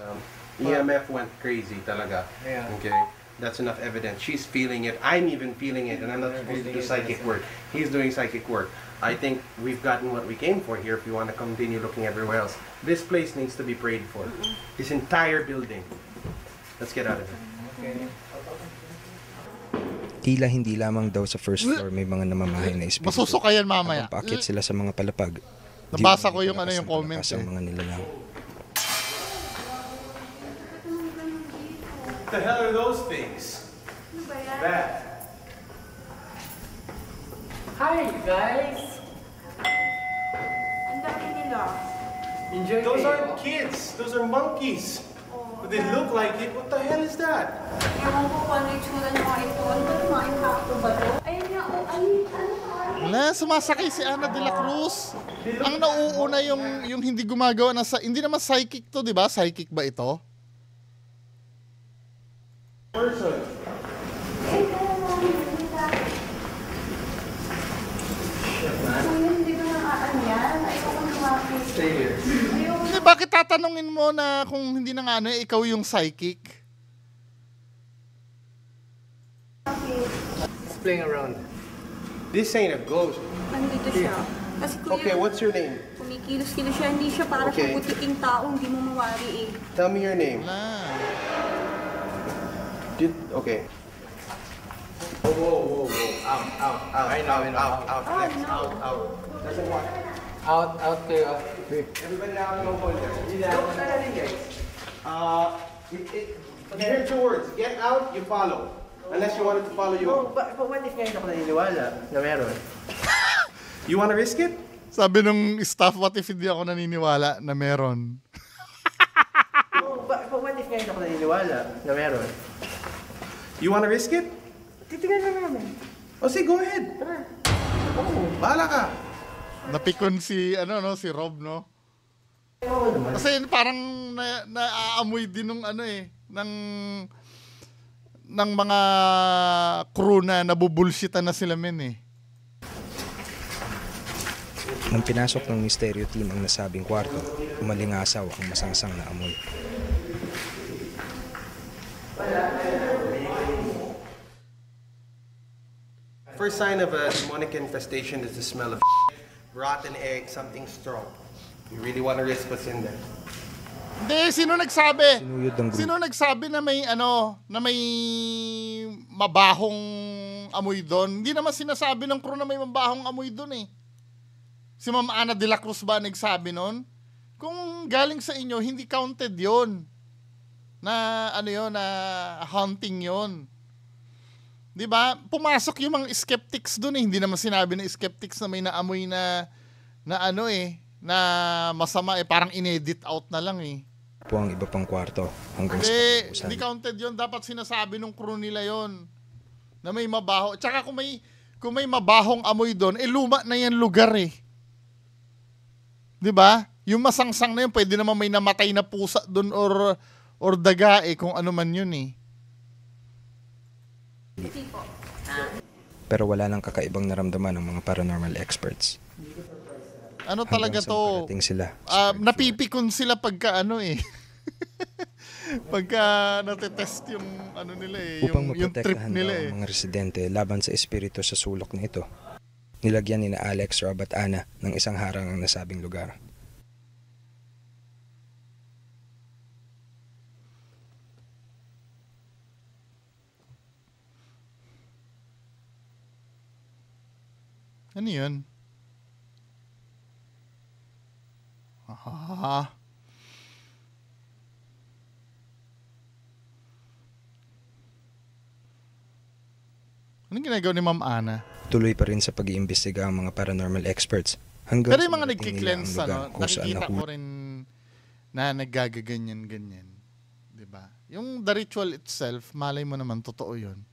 EMF went crazy talaga. Yeah. Okay? That's enough evidence. She's feeling it. I'm even feeling it, and I'm not supposed to do psychic work. He's doing psychic work. I think we've gotten what we came for here if you want to continue looking everywhere else. This place needs to be prayed for. This entire building. Let's get out of here. Okay. Tila hindi lamang daw sa first floor may mga namamahay na espiritu. Masusukayan mamaya. Habang paakyat sila sa mga palapag. Nabasa di ko yung malakas yung ang comment palakas ang eh. mga nilalang. What the hell are those things? That. Hi guys! Ang dami nila. Enjoy Those kayo. aren't kids. Those are monkeys. But they look like it. What the hell is that? Ewan ko kung ano yung tsura ng mga ito. Ano ba yung mga impacto ba to? Ayun nga, ano? Wala, sumasakay si Ana de la Cruz. Ang nauuna yung hindi gumagawa na hindi naman psychic to, di ba? Psychic ba ito? Person. Hindi ko nang aan yan. Ayoko kong lumapit. Stay here. Hindi, bakit tatanungin mo na kung hindi na nga ano, ikaw yung psychic? It's playing around. This ain't a ghost. Nandito siya. Kasi kuya, Okay, what's your name? kumikilos-kilos siya. Hindi siya para Okay. siyang butiking tao. Hindi mo mawari eh. Tell me your name. Wala. Okay. Whoa, whoa, whoa, whoa. Out. I know. Out. Next. Out. Doesn't want. Out kayo. Everybody down, no hold there. Don't say anything, guys. You hear two words. Get out, you follow. Unless you wanted to follow you. But what if ngayon ako naniniwala na meron? You want to risk it? Sabi nung staff, what if hindi ako naniniwala na meron? But what if ngayon ako naniniwala na meron? You want to risk it? Titignan na namin. Oh, say, go ahead. Bahala ka. Napikon si Rob, no? Kasi parang naaamoy din nung ng mga crew na nabubulsitan na sila men eh. Nang pinasok ng misteryo team ang nasabing kwarto, umalingasaw ang masangsang na amoy. First sign of a demonic infestation is the smell of rotten egg, something strong. You really want to risk what's in there. Hindi, sino nagsabi? Sinuyod ng grupo. Sino nagsabi na may mabahong amoy doon? Hindi naman sinasabi ng crew na may mabahong amoy doon eh. Si Ma'am Ana de la Cruz ba nagsabi noon? Kung galing sa inyo, hindi counted yon. Na na hunting yon. 'Di ba? Pumasok yung mga skeptics doon eh. Hindi naman sinabi ng skeptics na may naamoy na masama eh. Parang inedit out na lang eh. Po ang iba pang kwarto hanggang sa Hindi pagpupusan. counted yon. Dapat sinasabi ng crew nila yon na may mabaho. Tsaka kung may mabahong amoy doon, luma na yan lugar eh. 'Di ba? Yung masangsang na yun, pwede naman may namatay na pusa doon or daga eh, kung ano man yun eh. Pero wala nang kakaibang naramdaman ng mga paranormal experts. Ano talaga Hanggang sa to? makarating sila. Napipikon sila pagka pagka natetest yung nila eh, Upang yung trip maprotektahan nila daw eh. ang mga residente laban sa espiritu sa sulok na ito, nilagyan ni na Alex, Rob at Ana ng isang harang ang nasabing lugar. Ano yun? Ah. Anong ginagawa ni Ma'am Ana? Tuloy pa rin sa pag-iimbestiga ang mga paranormal experts hanggang Pero yung mga marating nila ang nagki-cleanse, lugar ano, kung saan nakikita ko nahulog. rin na naggagaganyan-ganyan. Diba? Yung the ritual itself, malay mo naman, totoo yun.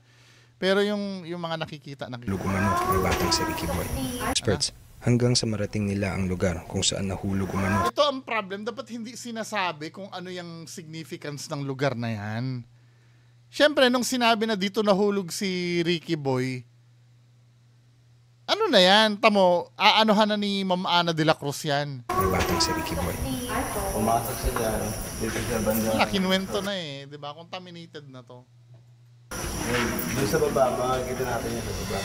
Pero yung mga nakikita Umano ang batang si Ricky Boy. Experts, hanggang sa marating nila ang lugar kung saan nahulog umano. Ito ang problem, dapat hindi sinasabi kung ano yung significance ng lugar na yan. Siyempre, nung sinabi na dito nahulog si Ricky Boy, ano na yan? Tamo, aanuhan na ni Ma'am Ana de la Cruz yan. Ang batang si Ricky Boy. Pumasok sila dito sa banda. Kinuwento na eh, di ba? Contaminated na to. Doon sa baba, makikita natin yung sa baba.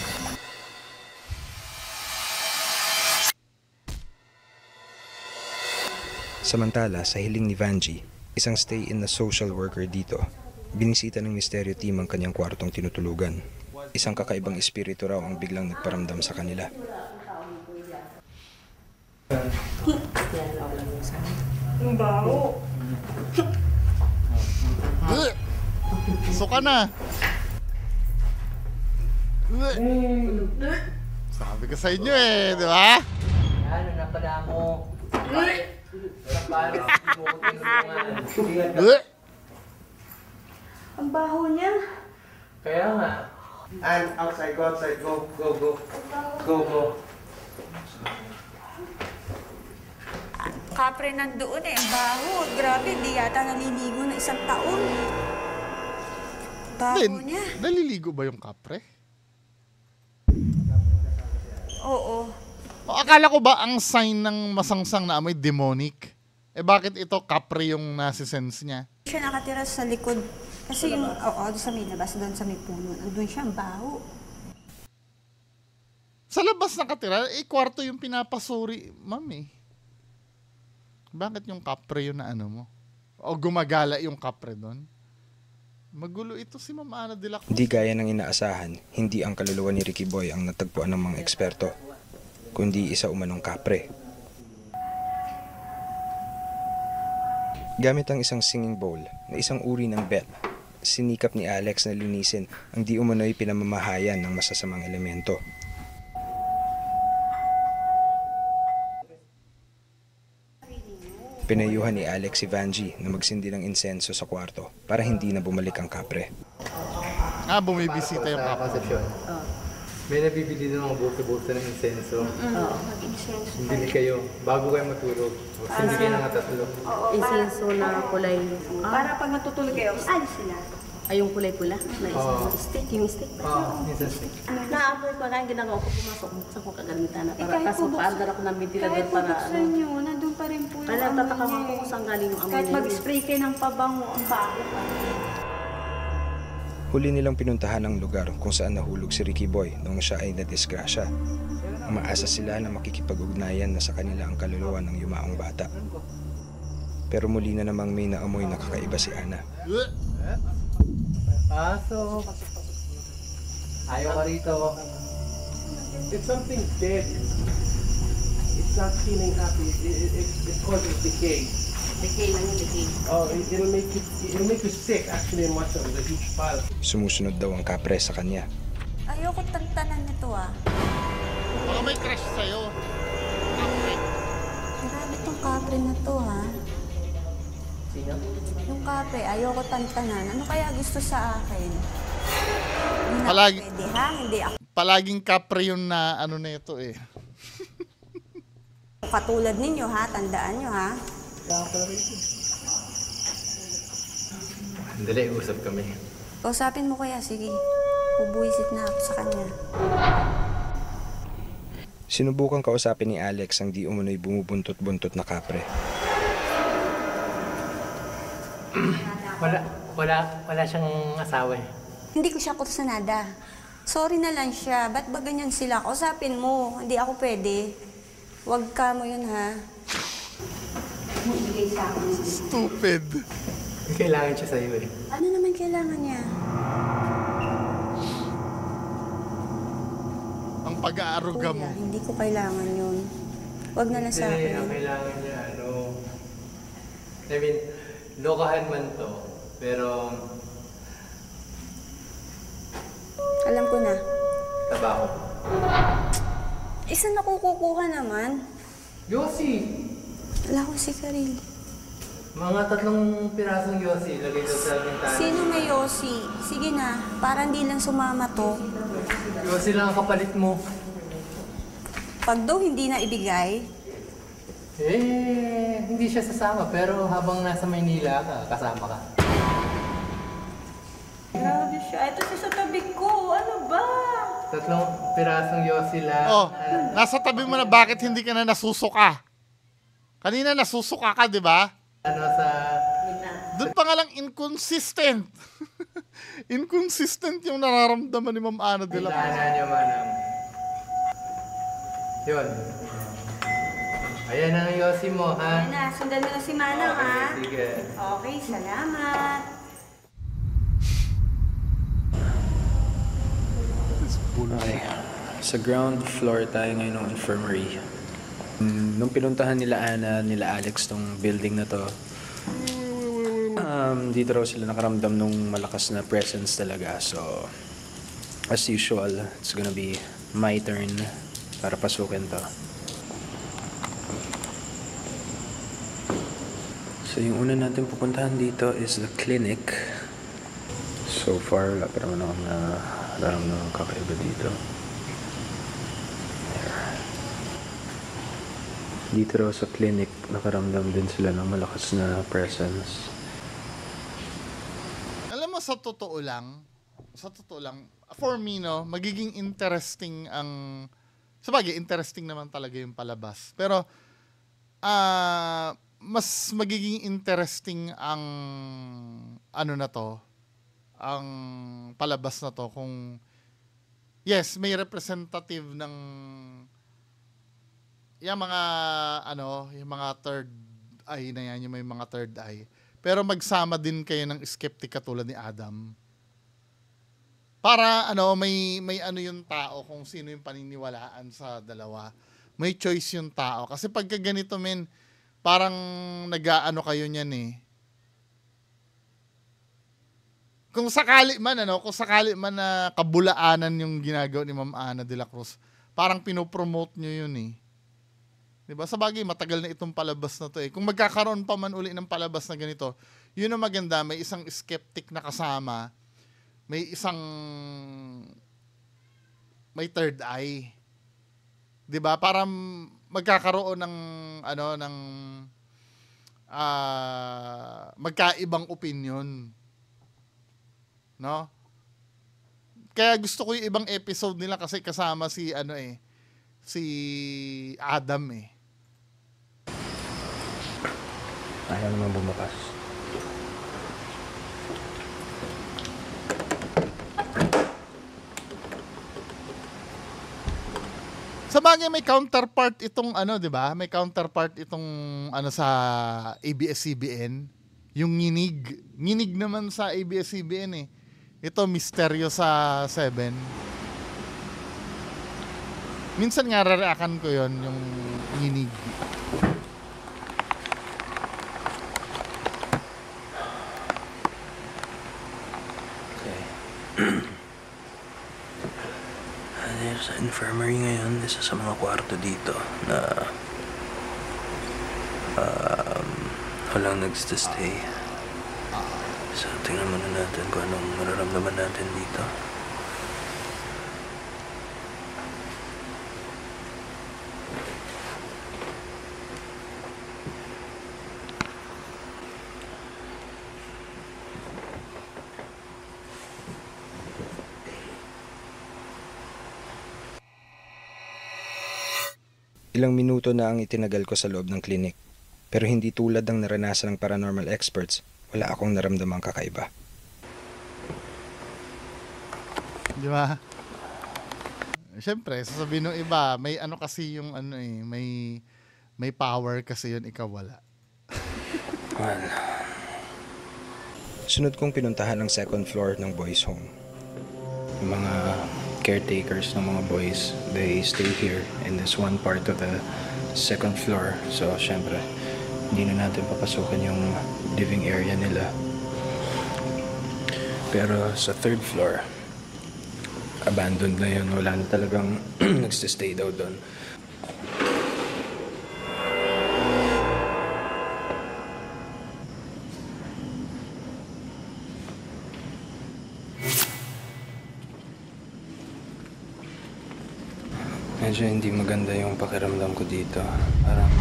Samantala, sa hiling ni Vanji, isang stay-in na social worker dito, binisita ng misteryo team ang kanyang kwartong tinutulugan. Isang kakaibang espiritu raw ang biglang nagparamdam sa kanila. Ang baho. Suka na. Sabi ko sa inyo eh, di ba? Ano na pala mo? Ang baho niya. Kaya nga. And outside, go outside, go. Go. Kapre nandoon eh. Ang baho. Grabe, di yata naliligo na isang taon. Baho niya. Naliligo ba yung kapre? Oo. O, akala ko ba ang sign ng masangsang na amoy demonic? Eh bakit ito kapre yung nasisense niya? Siya nakatira sa likod. Kasi yung, doon sa may labas, doon sa may puno. Doon siya, ang baho. Sa labas nakatira, kwarto yung pinapasuri, ma'am eh. Bakit yung kapre yun na ano mo? O gumagala yung kapre doon? Magulo ito si Ma'am Ana de la Cruz. Di gaya ng inaasahan, hindi ang kaluluwa ni Ricky Boy ang natagpuan ng mga eksperto, kundi isa umanong kapre. Gamit ang isang singing bowl na isang uri ng bell, sinikap ni Alex na linisin ang di umano'y pinamamahayan ng masasamang elemento. Pinayuhan ni Alex si Vanji na magsindi ng insenso sa kwarto para hindi na bumalik ang kapre. Bumibisita yung kapre. Konsepsyon. May nabibili ng mga buto-buto ng insenso. Bili kayo bago kayo matulog. Hindi kayo ng tatlo. Insenso na kulay. Para pag natutulog kayo, alis sila. Ay, yung kulay-pula. Stick, yung stick. Insenso. Naamoy ko nga, ginagawa ko pumasok sa kong kagamitan na para kahit tapos bubuksan- magpaandar ako ng ventilador Kahit para bubuksan nyo, nandun pa rin po yung Kaya nagtataka amoy ako niya kung saan galing yung amoy Kahit niya. mag-spray kayo ng pabango, ang bago pa. Huli nilang pinuntahan ang lugar kung saan nahulog si Ricky Boy noong siya ay nadisgrasya. Umaasa sila na makikipag-ugnayan na sa kanila ang kaluluwa ng yumaong bata. Pero muli na namang may naamoy na kakaiba si Ana. Pasok. Ayaw ka rito. It's something dead. It's not feeling happy. It causes decay. Decay lang yung decay. Oh, it'll make you sick actually in much of the huge pile. Sumusunod daw ang kapre sa kanya. Ayoko tantanan nito Baka may crush sa'yo. Grabe tong kapre na to Sino? Yung kapre, ayoko tantanan. Ano kaya gusto sa akin? Hindi Palagi- na pwede hindi ako Palaging kapre yun na ano na ito eh. katulad ninyo tandaan nyo Dali, usap kami. Kausapin mo kaya, sige. Pubuisit na ako sa kanya. Sinubukang kausapin ni Alex ang di umano'y bumubuntot-buntot na kapre. Wala siyang asawa eh. Hindi ko siya kursanada. Sorry na lang siya. Ba't ba ganyan sila? Kausapin mo. Hindi ako pwede. Huwag ka mo yun, Bigay sa akin. Stupid. Kailangan siya sa'yo eh. Ano naman kailangan niya? Ang pag-aaruga mo. Kuya, hindi ko kailangan yun. Huwag na lang sa Hindi, akin. ang kailangan niya, I mean, lokahan man to, pero Alam ko na. tabako. Isa na kukuha naman. Yossi! Wala ko si Karil. Mga 3 pirasong Yossi, lagay daw sa bintana. Sino may Yossi? Sige na, para hindi lang sumama to. Yossi lang ang kapalit mo. Pag daw hindi na ibigay, Hindi siya sasama, pero habang nasa Maynila ka, kasama ka. grabe siya. Ito siya sa tabi ko. Ano ba? 3 pirasong Yossi lang. Oh, nasa tabi mo na bakit hindi ka na nasusuka? Kanina nasusuka ka, di ba? Ano sa... Doon pa nga lang inconsistent. Inconsistent yung nararamdaman ni Ma'am Ana de la Cruz. Kailangan niyo, manang. Yun. Ayan ang Yossi mo, ha? Ayan na, sundan mo na si Manang, ha? Sige. Okay, salamat. Okay. Sa ground floor tayo ngayon ng infirmary. Nung pinuntahan nila Ana, nila Alex tong building na to, dito raw sila nakaramdam nung malakas na presence talaga. So, as usual, it's gonna be my turn para pasukin to. So, yung una natin pupuntahan dito is the clinic. So far, wala pa naman akong nararamdaman ng kakaiba dito. There. Dito raw sa clinic, nakaramdam din sila ng malakas na presence. Alam mo, sa totoo lang, for me, no, magiging interesting ang... Sabagay, interesting naman talaga yung palabas. Pero, mas magiging interesting ang ano na to, ang palabas na to kung yes, may representative ng yung mga third eye na yan, yung may mga third eye. Pero magsama din kayo ng skeptic katulad ni Adam. Para may yung tao kung sino yung paniniwalaan sa dalawa. May choice yung tao kasi pagka ganito men, parang nag-aano kayo niyan eh. Kung sakali man na kabulaanan yung ginagawa ni Ma'am Ana de la Cruz, parang pinopromote nyo yun eh. 'Di ba? Sabagay, matagal na itong palabas na to eh. Kung magkakaroon pa man uli ng palabas na ganito, yun ang maganda, may isang skeptic na kasama, may third eye. 'Di ba? Para magkakaroon ng magkaibang opinion. No? Kaya gusto ko yung ibang episode nila kasi kasama si Adam eh. Ayaw naman bumukas. Sabagay may counterpart itong di ba? May counterpart itong sa ABS-CBN, yung nginig. Nginig naman sa ABS-CBN eh. Ito misteryo sa 7. Minsan nga rarakan ko 'yon, yung nginig. Okay. Sa infirmary ngayon, isa sa mga kwarto dito na walang nagstay. So, tingnan muna natin kung anong mararamdaman natin dito. Ilang minuto na ang itinagal ko sa loob ng klinik. Pero hindi tulad ng naranasan ng paranormal experts, wala akong naramdamang kakaiba. Di ba? Siyempre, sasabihin ng iba, may kasi yung may power kasi yun, ikaw wala. Well, sunod kong pinuntahan ang second floor ng boys' home. Yung mga caretakers ng mga boys, they stay here in this one part of the second floor. So, syempre, Hindi na natin papasukin yung living area nila. Pero sa third floor, abandoned na yun. Wala na talagang nagsistay daw doon. Medyo hindi maganda yung pakiramdam ko dito. Parang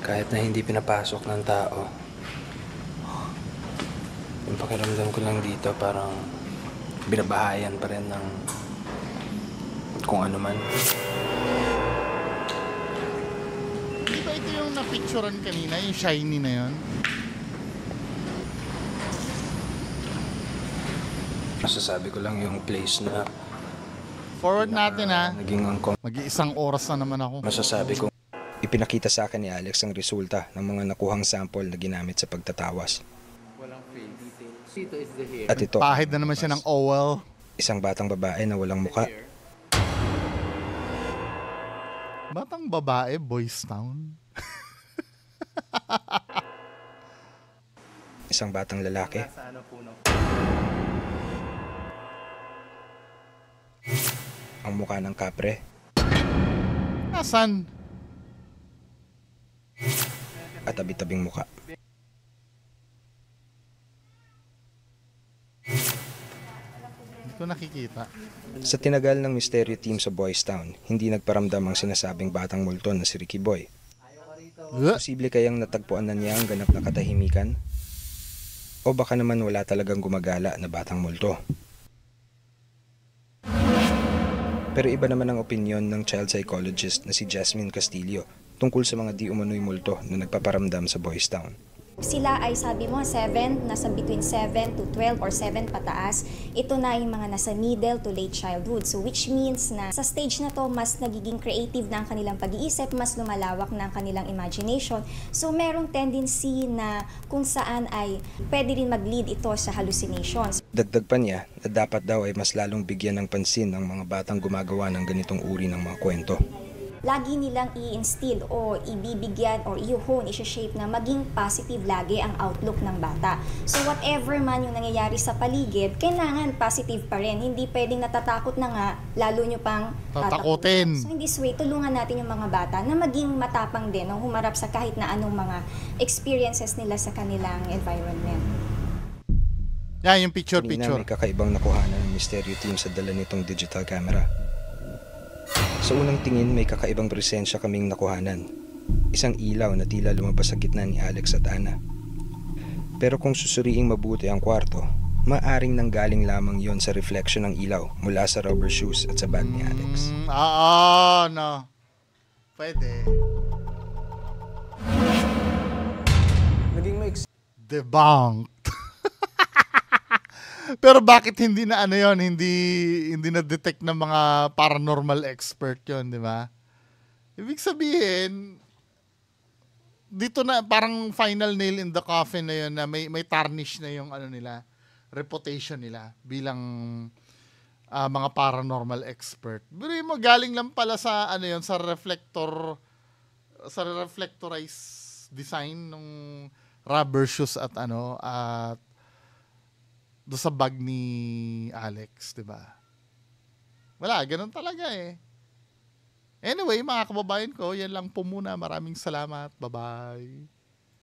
kahit na hindi pinapasok ng tao, yung pakiramdam ko lang dito parang binabahayan pa rin ng kung ano man. Di ba ito yung napicturean kanina, yung shiny na yun? Masasabi ko lang yung place na Forward natin ha. naging Mag-iisang oras na naman ako. masasabi ko. Ipinakita sa akin ni Alex ang resulta ng mga nakuhang sample na ginamit sa pagtatawas. Walang face details. Dito is the hair. At ito, Pahid na naman siya ng OL. isang batang babae na walang muka. Batang babae, Boys Town. Isang batang lalaki. Sa ano puno. Ang mukha ng kapre. Nasaan? At tabi-tabing muka. Hindi ko nakikita. Sa tinagal ng misteryo team sa Boys Town, hindi nagparamdam ang sinasabing batang multo na si Ricky Boy. Posible kayang natagpuan na niya ang ganap na katahimikan? O baka naman wala talagang gumagala na batang multo? Pero iba naman ang opinyon ng child psychologist na si Jasmine Castillo tungkol sa mga di umano'y multo na nagpaparamdam sa Boys Town. Sila ay sabi mo 7, nasa between 7 to 12 or 7 pataas. Ito na yung mga nasa middle to late childhood. So which means na sa stage na to mas nagiging creative na ang kanilang pag-iisip, mas lumalawak na ang kanilang imagination. So merong tendency na kung saan ay pwede rin mag-lead ito sa hallucinations. Dagdag pa niya na dapat daw ay mas lalong bigyan ng pansin ang mga batang gumagawa ng ganitong uri ng mga kwento. Lagi nilang i-instill o ibibigyan or i-hone, i-shape na maging positive lagi ang outlook ng bata. So whatever man yung nangyayari sa paligid, kailangan positive pa rin. Hindi pwedeng natatakot na nga, lalo nyo pang Tatakutin. So in this way, tulungan natin yung mga bata na maging matapang din o humarap sa kahit na anong mga experiences nila sa kanilang environment. Yan, yung Kanina picture. may kakaibang nakuhanan ng misteryo team sa dala nitong digital camera. Sa unang tingin may kakaibang presensya kaming nakuhanan. Isang ilaw na tila lumabas sa gitna ni Alex at Ana. Pero kung susuriing mabuti ang kwarto, maaring nanggaling lamang yon sa reflection ng ilaw mula sa rubber shoes at sa bag ni Alex. No. Pwede. Naging may Debunked. Pero bakit hindi na ano yon, hindi na detect ng mga paranormal expert yon, di ba? Ibig sabihin dito na parang final nail in the coffin na yon, na may tarnish na yung ano nila, reputation nila bilang mga paranormal expert. Pero mo galing lang pala sa ano yon, sa reflectorized design ng rubber shoes at ano at do sa bag ni Alex, 'di ba? Wala, ganun talaga eh. Anyway, mga kababayan ko, yan lang po muna. Maraming salamat. Bye-bye.